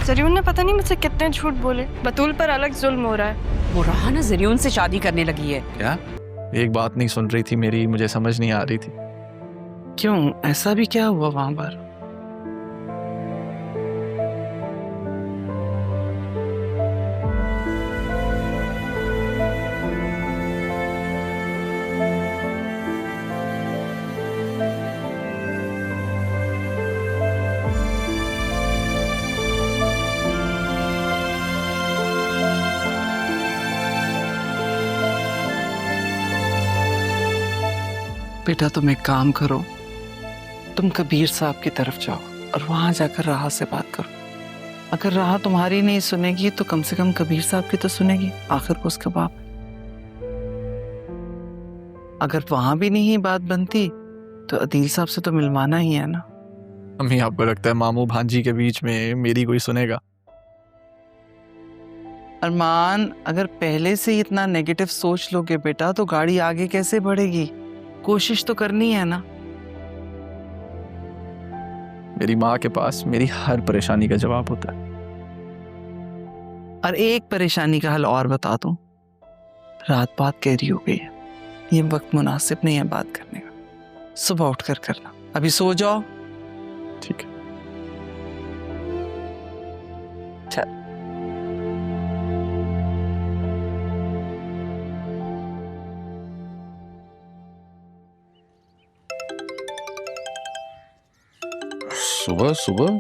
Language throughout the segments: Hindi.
जरीन ने पता नहीं मुझसे कितने झूठ बोले। बतूल पर अलग जुल्म हो रहा है। वो रहा ना जरीन से शादी करने लगी है। क्या? एक बात नहीं सुन रही थी मेरी, मुझे समझ नहीं आ रही थी। क्यों, ऐसा भी क्या हुआ वहां पर? बेटा तुम एक काम करो, तुम कबीर साहब की तरफ जाओ और वहां जाकर राहा से बात करो। अगर राहा तुम्हारी नहीं सुनेगी तो कम से कम कबीर साहब की तो सुनेगी, आखिर को उसका बाप। अगर वहां भी नहीं बात बनती तो अदील साहब से तो मिलवाना ही है ना। अम्मी आपको लगता है मामू भांजी के बीच में मेरी कोई सुनेगा? अरमान, अगर पहले से ही इतना नेगेटिव सोच लोगे बेटा तो गाड़ी आगे कैसे बढ़ेगी? कोशिश तो करनी है ना। मेरी माँ के पास मेरी हर परेशानी का जवाब होता है। और एक परेशानी का हल और बता दूं, रात बात गहरी हो गई है, ये वक्त मुनासिब नहीं है बात करने का। सुबह उठकर करना, अभी सो जाओ। ठीक है। चल। सुबह सुबह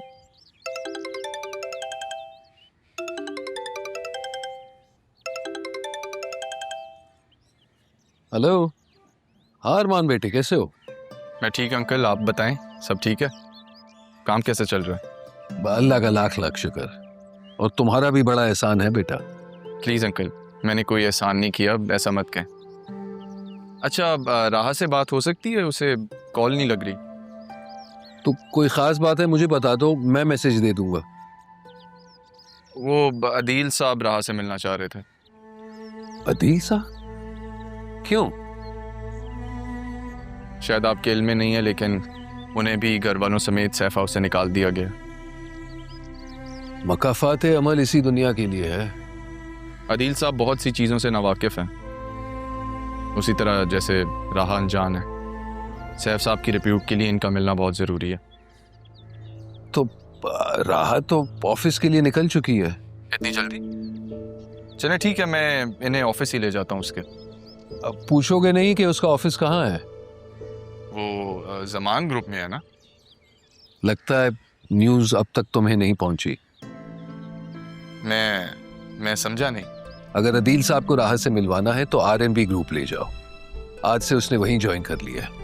हेलो। हाँ अरमान बेटे, कैसे हो? मैं ठीक अंकल, आप बताएं, सब ठीक है? काम कैसे चल रहा है? अल्लाह का लाख लाख शुक्र, और तुम्हारा भी बड़ा एहसान है बेटा। प्लीज अंकल, मैंने कोई एहसान नहीं किया, ऐसा मत कहें। अच्छा, राहा से बात हो सकती है? उसे कॉल नहीं लग रही। तो कोई खास बात है मुझे बता दो, मैं मैसेज दे दूंगा। वो अदील साहब राहा से मिलना चाह रहे थे। अदील साहब? क्यों? शायद आपके इल्म में नहीं है, लेकिन उन्हें भी घर वालों समेत सैफ हाउस से निकाल दिया गया। मकाफात अमल इसी दुनिया के लिए है। अदील साहब बहुत सी चीज़ों से नावाकिफ हैं, उसी तरह जैसे राहा अनजान है। सैफ साहब की रिप्यूट के लिए इनका मिलना बहुत ज़रूरी है। तो राहा तो ऑफिस के लिए निकल चुकी है। इतनी जल्दी? चले ठीक है, मैं इन्हें ऑफिस ही ले जाता हूँ उसके। अब पूछोगे नहीं कि उसका ऑफिस कहाँ है? वो जमान ग्रुप में है ना? लगता है न्यूज़ अब तक तुम्हें नहीं पहुंची। मैं समझा नहीं। अगर अदील साहब को राहत से मिलवाना है तो आरएनबी ग्रुप ले जाओ। आज से उसने वहीं ज्वाइन कर लिया है।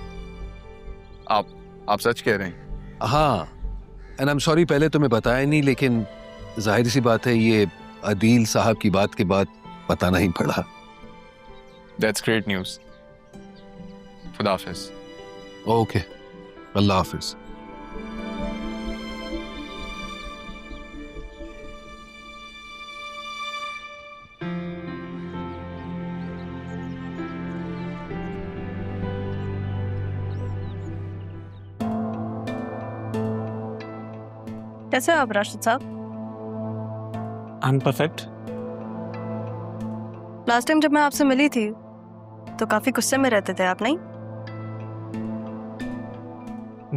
आप सच कह रहे हैं? हाँ, एंड आई एम सॉरी पहले तुम्हें बताया नहीं, लेकिन जाहिर सी बात है ये अदील साहब की बात के बाद बताना ही पड़ा। That's great news. खुदा हाफिज। ओके, अल्लाह हाफिज। कैसे हो आप राशिद साहब? I am perfect. Last time जब मैं आपसे मिली थी तो काफी गुस्से में रहते थे आप, नहीं?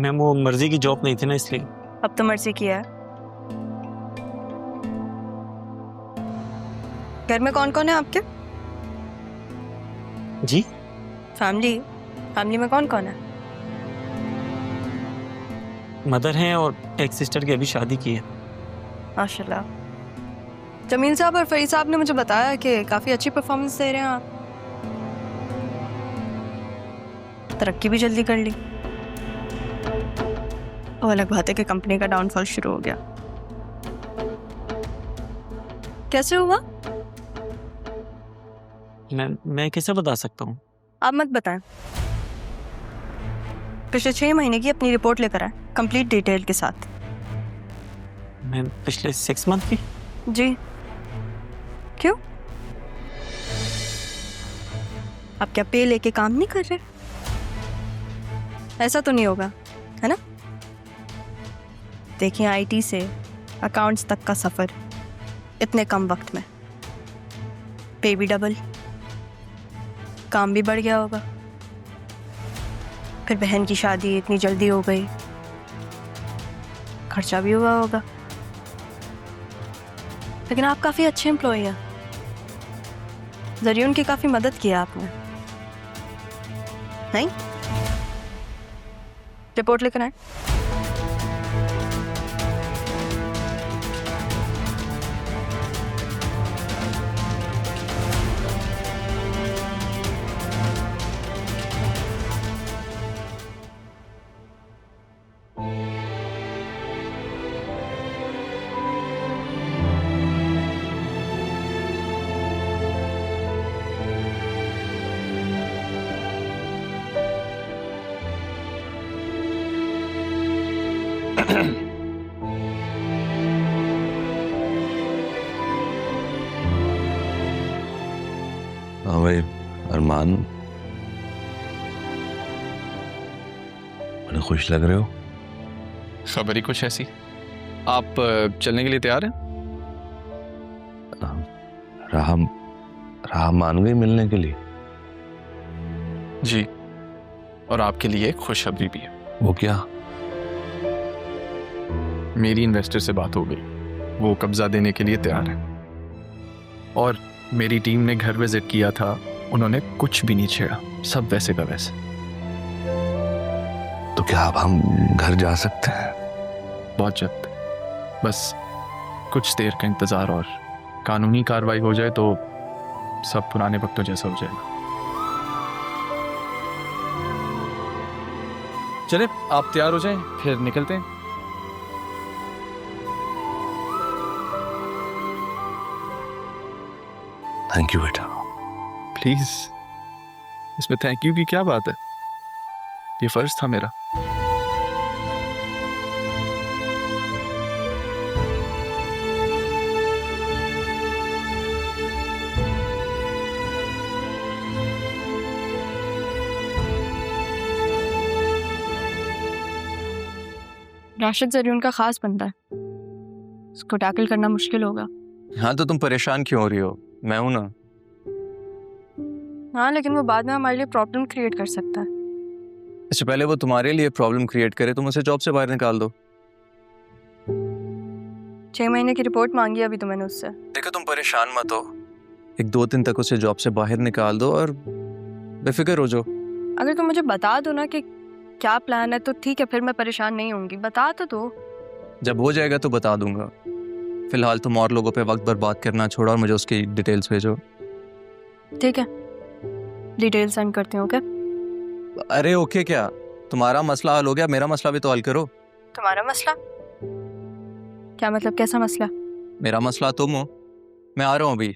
मैम वो मर्जी की जॉब नहीं थी ना, इसलिए। अब तो मर्जी किया है। घर में कौन कौन है आपके? जी? फैमिली में कौन कौन है? मदर हैं और एक सिस्टर की अभी शादी की है। माशाल्लाह। जमील साहब और फरीद साहब ने मुझे बताया कि काफी अच्छी परफॉर्मेंस दे रहे हैं आप। तरक्की भी जल्दी कर ली। और अलग बात है कि कंपनी का डाउनफॉल शुरू हो गया। कैसे हुआ? मैं कैसे बता सकता हूँ? आप मत बताएं। पिछले 6 महीने की अपनी रिपोर्ट लेकर आए, कंप्लीट डिटेल के साथ। मैं पिछले 6 मंथ की? जी। क्यों? आप क्या पे लेके काम नहीं कर रहे? ऐसा तो नहीं होगा, है ना? देखिए, आईटी से अकाउंट्स तक का सफ़र इतने कम वक्त में, पे भी डबल, काम भी बढ़ गया होगा, फिर बहन की शादी इतनी जल्दी हो गई, खर्चा भी हुआ होगा। लेकिन आप काफ़ी अच्छे एम्प्लॉय हैं, ज़रियुन की काफ़ी मदद की है आपने, नहीं? रिपोर्ट लेकर आए। हाँ भाई अरमान, बड़े खुश लग रहे हो। खबर ही कुछ ऐसी। आप चलने के लिए तैयार हैं? राह मान गई मिलने के लिए? जी, और आपके लिए खुशखबरी भी है। वो क्या? मेरी इन्वेस्टर से बात हो गई, वो कब्जा देने के लिए तैयार है। और मेरी टीम ने घर विजिट किया था, उन्होंने कुछ भी नहीं छेड़ा, सब वैसे का वैसे। तो क्या अब हम घर जा सकते हैं? बहुत जल्द, बस कुछ देर का इंतजार और कानूनी कार्रवाई हो जाए तो सब पुराने वक्तों जैसा हो जाएगा। चले, आप तैयार हो जाएं, फिर निकलते हैं। थैंक यू बेटा। प्लीज, इसमें थैंक यू की क्या बात है, ये फर्ज था मेरा। राशिद ज़रियुन का खास बंदा है, उसको टैकल करना मुश्किल होगा। हाँ तो तुम परेशान क्यों हो रही हो? मैं हूं ना। हाँ, लेकिन वो बाद में हमारे लिए प्रॉब्लम क्रिएट कर सकता है। इससे पहले वो तुम्हारे लिए प्रॉब्लम क्रिएट करे, तुम उसे जॉब से बाहर निकाल दो। 6 महीने की रिपोर्ट मांगी अभी तो मैंने उससे। देखो तुम परेशान मत हो, 1-2 दिन तक उसे जॉब से बाहर निकाल दो और बेफिक्र हो जाओ। अगर तुम मुझे बता दो ना कि क्या प्लान है तो ठीक है, फिर मैं परेशान नहीं होंगी। बता तो दो। जब हो जाएगा तो बता दूंगा। फिलहाल तुम और लोगों पे वक्त बर्बाद करना छोड़ो और मुझे उसकी डिटेल्स भेजो। ठीक है, डिटेल सेंड करती हूँ। ओके? अरे ओके क्या? तुम्हारा मसला हल हो गया, मेरा मसला भी तो हल करो। तुम्हारा मसला? क्या मतलब, कैसा मसला? मेरा मसला तुम हो। मैं आ रहा हूँ अभी।